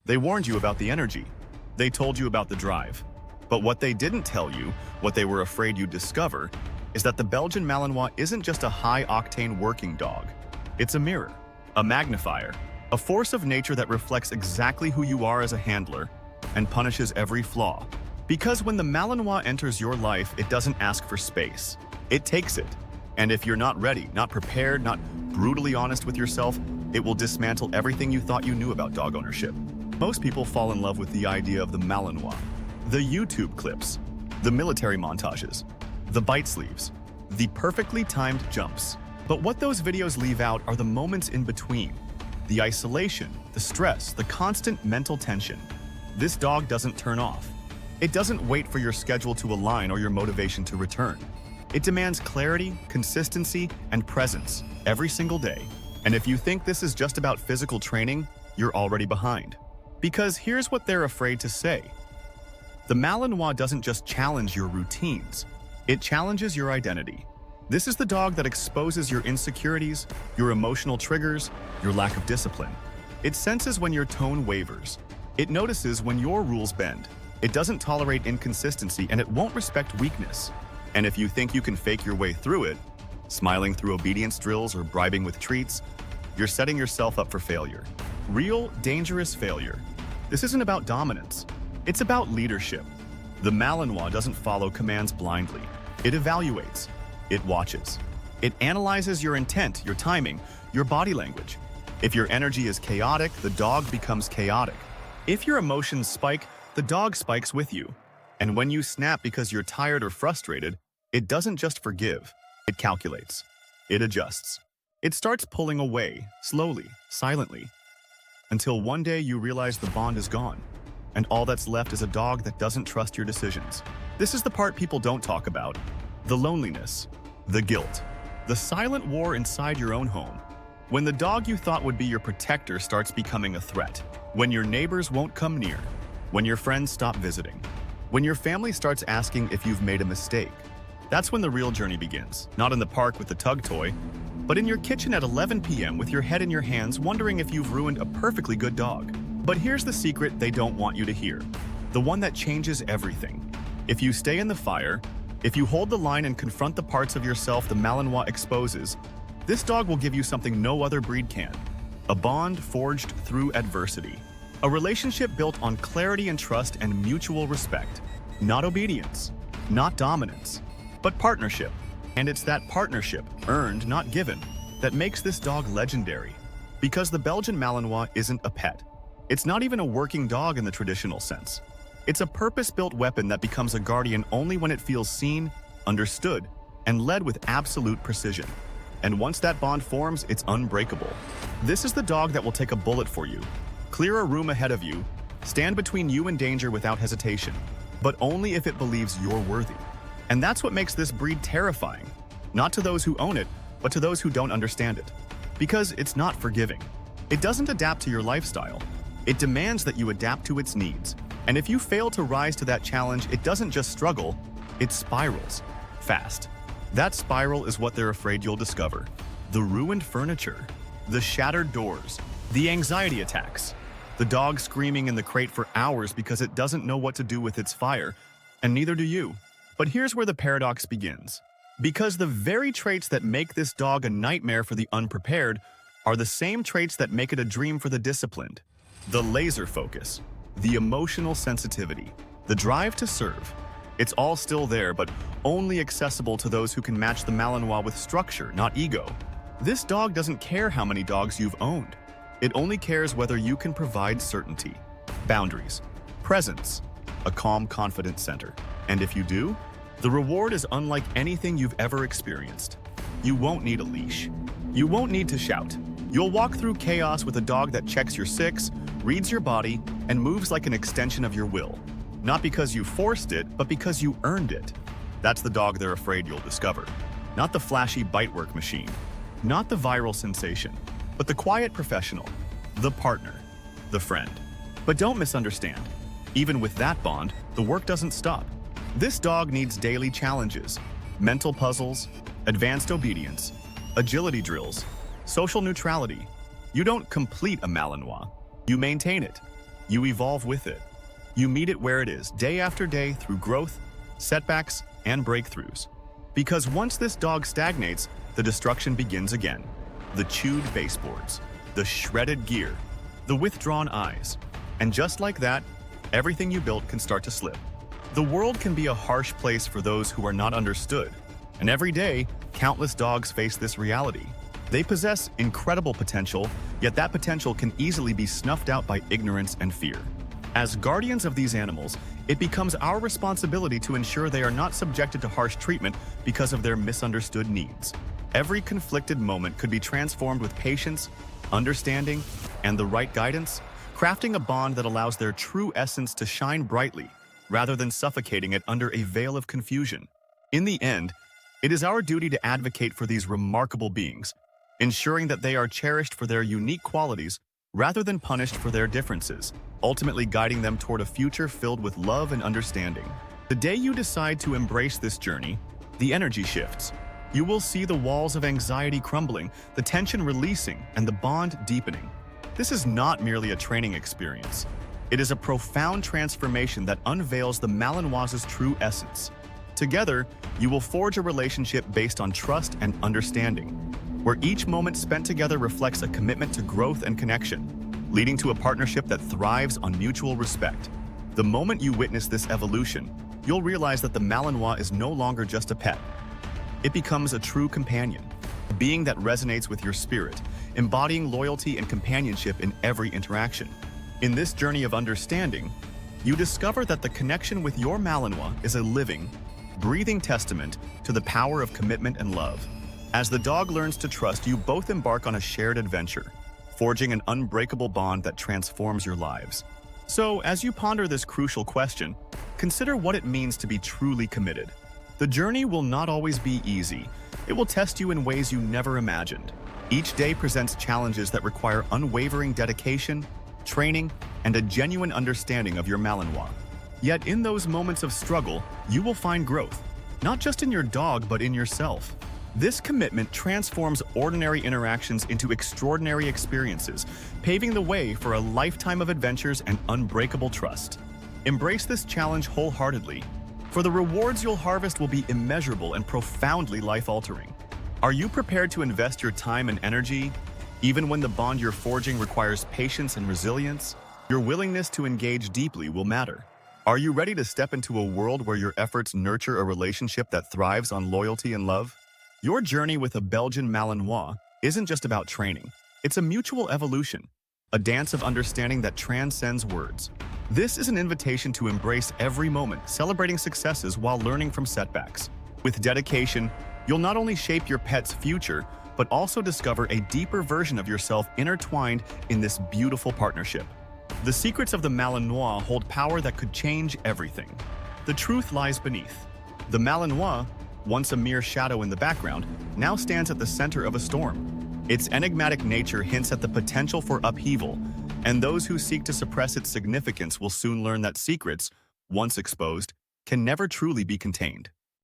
They warned you about the energy. They told you about the drive. But what they didn't tell you, what they were afraid you'd discover, is that the Belgian Malinois isn't just a high-octane working dog. It's a mirror, a magnifier, a force of nature that reflects exactly who you are as a handler and punishes every flaw. Because when the Malinois enters your life, it doesn't ask for space. It takes it. And if you're not ready, not prepared, not brutally honest with yourself, it will dismantle everything you thought you knew about dog ownership. Most people fall in love with the idea of the Malinois. The YouTube clips, the military montages, the bite sleeves, the perfectly timed jumps. But what those videos leave out are the moments in between. The isolation, the stress, the constant mental tension. This dog doesn't turn off. It doesn't wait for your schedule to align or your motivation to return. It demands clarity, consistency, and presence every single day. And if you think this is just about physical training, you're already behind. Because here's what they're afraid to say. The Malinois doesn't just challenge your routines, it challenges your identity. This is the dog that exposes your insecurities, your emotional triggers, your lack of discipline. It senses when your tone wavers. It notices when your rules bend. It doesn't tolerate inconsistency, and it won't respect weakness. And if you think you can fake your way through it, smiling through obedience drills or bribing with treats, you're setting yourself up for failure. Real, dangerous failure. This isn't about dominance. It's about leadership. The Malinois doesn't follow commands blindly. It evaluates. It watches. It analyzes your intent, your timing, your body language. If your energy is chaotic, the dog becomes chaotic. If your emotions spike, the dog spikes with you. And when you snap because you're tired or frustrated, it doesn't just forgive. It calculates. It adjusts. It starts pulling away, slowly, silently, until one day you realize the bond is gone, and all that's left is a dog that doesn't trust your decisions. This is the part people don't talk about. The loneliness, the guilt, the silent war inside your own home. When the dog you thought would be your protector starts becoming a threat. When your neighbors won't come near. When your friends stop visiting. When your family starts asking if you've made a mistake. That's when the real journey begins. Not in the park with the tug toy, but in your kitchen at 11 p.m. with your head in your hands wondering if you've ruined a perfectly good dog. But here's the secret they don't want you to hear. The one that changes everything. If you stay in the fire, if you hold the line and confront the parts of yourself the Malinois exposes, this dog will give you something no other breed can. A bond forged through adversity. A relationship built on clarity and trust and mutual respect. Not obedience, not dominance, but partnership. And it's that partnership, earned, not given, that makes this dog legendary. Because the Belgian Malinois isn't a pet. It's not even a working dog in the traditional sense. It's a purpose-built weapon that becomes a guardian only when it feels seen, understood, and led with absolute precision. And once that bond forms, it's unbreakable. This is the dog that will take a bullet for you, clear a room ahead of you, stand between you and danger without hesitation, but only if it believes you're worthy. And that's what makes this breed terrifying, not to those who own it, but to those who don't understand it. Because it's not forgiving. It doesn't adapt to your lifestyle. It demands that you adapt to its needs. And if you fail to rise to that challenge, it doesn't just struggle, it spirals fast. That spiral is what they're afraid you'll discover. The ruined furniture, the shattered doors, the anxiety attacks, the dog screaming in the crate for hours because it doesn't know what to do with its fire, and neither do you. But here's where the paradox begins. Because the very traits that make this dog a nightmare for the unprepared are the same traits that make it a dream for the disciplined. The laser focus, the emotional sensitivity, the drive to serve. It's all still there, but only accessible to those who can match the Malinois with structure, not ego. This dog doesn't care how many dogs you've owned. It only cares whether you can provide certainty, boundaries, presence, a calm, confident center. And if you do, the reward is unlike anything you've ever experienced. You won't need a leash. You won't need to shout. You'll walk through chaos with a dog that checks your six, reads your body, and moves like an extension of your will. Not because you forced it, but because you earned it. That's the dog they're afraid you'll discover. Not the flashy bite work machine. Not the viral sensation, but the quiet professional, the partner, the friend. But don't misunderstand. Even with that bond, the work doesn't stop. This dog needs daily challenges, mental puzzles, advanced obedience, agility drills, social neutrality. You don't complete a Malinois, you maintain it. You evolve with it. You meet it where it is, day after day, through growth, setbacks, and breakthroughs. Because once this dog stagnates, the destruction begins again. The chewed baseboards, the shredded gear, the withdrawn eyes. And just like that, everything you built can start to slip. The world can be a harsh place for those who are not understood. And every day, countless dogs face this reality. They possess incredible potential, yet that potential can easily be snuffed out by ignorance and fear. As guardians of these animals, it becomes our responsibility to ensure they are not subjected to harsh treatment because of their misunderstood needs. Every conflicted moment could be transformed with patience, understanding, and the right guidance, crafting a bond that allows their true essence to shine brightly, rather than suffocating it under a veil of confusion. In the end, it is our duty to advocate for these remarkable beings, ensuring that they are cherished for their unique qualities rather than punished for their differences, ultimately guiding them toward a future filled with love and understanding. The day you decide to embrace this journey, the energy shifts. You will see the walls of anxiety crumbling, the tension releasing, and the bond deepening. This is not merely a training experience. It is a profound transformation that unveils the Malinois' true essence. Together, you will forge a relationship based on trust and understanding, where each moment spent together reflects a commitment to growth and connection, leading to a partnership that thrives on mutual respect. The moment you witness this evolution, you'll realize that the Malinois is no longer just a pet. It becomes a true companion, a being that resonates with your spirit, embodying loyalty and companionship in every interaction. In this journey of understanding, you discover that the connection with your Malinois is a living, breathing testament to the power of commitment and love. As the dog learns to trust, you both embark on a shared adventure, forging an unbreakable bond that transforms your lives. So, as you ponder this crucial question, consider what it means to be truly committed. The journey will not always be easy. It will test you in ways you never imagined. Each day presents challenges that require unwavering dedication, training, and a genuine understanding of your Malinois. Yet in those moments of struggle, you will find growth, not just in your dog, but in yourself. This commitment transforms ordinary interactions into extraordinary experiences, paving the way for a lifetime of adventures and unbreakable trust. Embrace this challenge wholeheartedly, for the rewards you'll harvest will be immeasurable and profoundly life-altering. Are you prepared to invest your time and energy, even when the bond you're forging requires patience and resilience? Your willingness to engage deeply will matter. Are you ready to step into a world where your efforts nurture a relationship that thrives on loyalty and love? Your journey with a Belgian Malinois isn't just about training. It's a mutual evolution, a dance of understanding that transcends words. This is an invitation to embrace every moment, celebrating successes while learning from setbacks. With dedication, you'll not only shape your pet's future, but also discover a deeper version of yourself intertwined in this beautiful partnership. The secrets of the Malinois hold power that could change everything. The truth lies beneath. The Malinois, once a mere shadow in the background, now stands at the center of a storm. Its enigmatic nature hints at the potential for upheaval, and those who seek to suppress its significance will soon learn that secrets, once exposed, can never truly be contained.